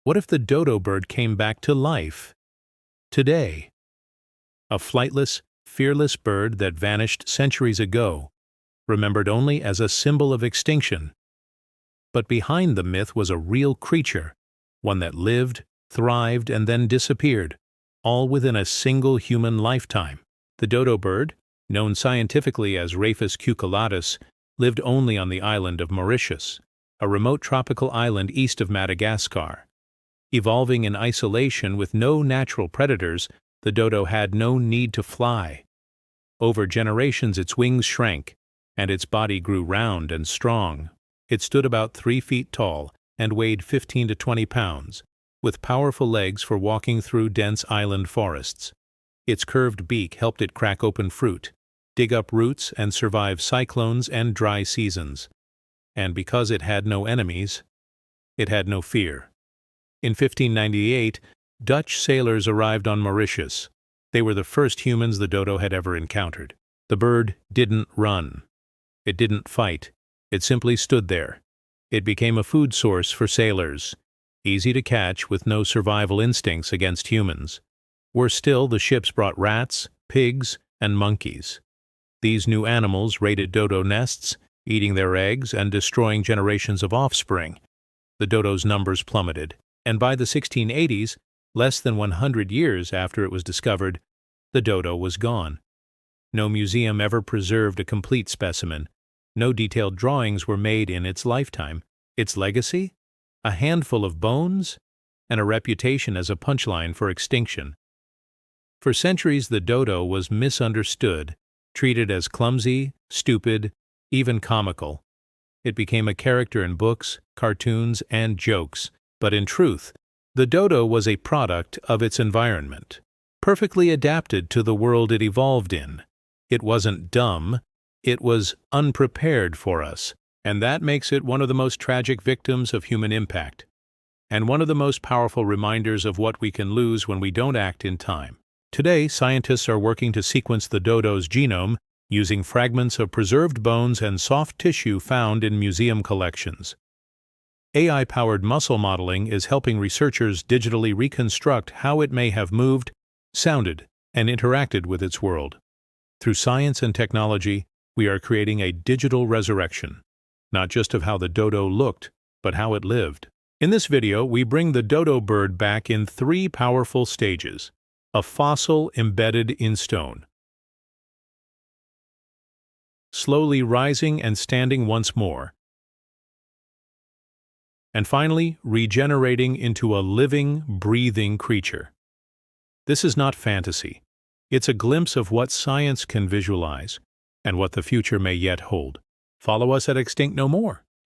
What if the dodo bird came back to life today? A flightless, fearless bird that vanished centuries ago, remembered only as a symbol of extinction. But behind the myth was a real creature, one that lived, thrived, and then disappeared, all within a single human lifetime. The dodo bird, known scientifically as Rhapis cucullatus, lived only on the island of Mauritius, a remote tropical island east of Madagascar. Evolving in isolation with no natural predators, the dodo had no need to fly. Over generations its wings shrank, and its body grew round and strong. It stood about 3 feet tall and weighed 15 to 20 pounds, with powerful legs for walking through dense island forests. Its curved beak helped it crack open fruit, dig up roots, and survive cyclones and dry seasons. And because it had no enemies, it had no fear. In 1598, Dutch sailors arrived on Mauritius. They were the first humans the dodo had ever encountered. The bird didn't run. It didn't fight. It simply stood there. It became a food source for sailors, easy to catch with no survival instincts against humans. Worse still, the ships brought rats, pigs, and monkeys. These new animals raided dodo nests, eating their eggs and destroying generations of offspring. The dodo's numbers plummeted, and by the 1680s, less than 100 years after it was discovered, the dodo was gone. No museum ever preserved a complete specimen. No detailed drawings were made in its lifetime. Its legacy? A handful of bones and a reputation as a punchline for extinction. For centuries, the dodo was misunderstood, treated as clumsy, stupid, even comical. It became a character in books, cartoons, and jokes. But in truth, the dodo was a product of its environment, perfectly adapted to the world it evolved in. It wasn't dumb, it was unprepared for us, and that makes it one of the most tragic victims of human impact, and one of the most powerful reminders of what we can lose when we don't act in time. Today, scientists are working to sequence the dodo's genome using fragments of preserved bones and soft tissue found in museum collections. AI-powered muscle modeling is helping researchers digitally reconstruct how it may have moved, sounded, and interacted with its world. Through science and technology, we are creating a digital resurrection, not just of how the dodo looked, but how it lived. In this video, we bring the dodo bird back in 3 powerful stages: a fossil embedded in stone, slowly rising and standing once more, and finally regenerating into a living, breathing creature. This is not fantasy. It's a glimpse of what science can visualize and what the future may yet hold. Follow us at Extinct No More.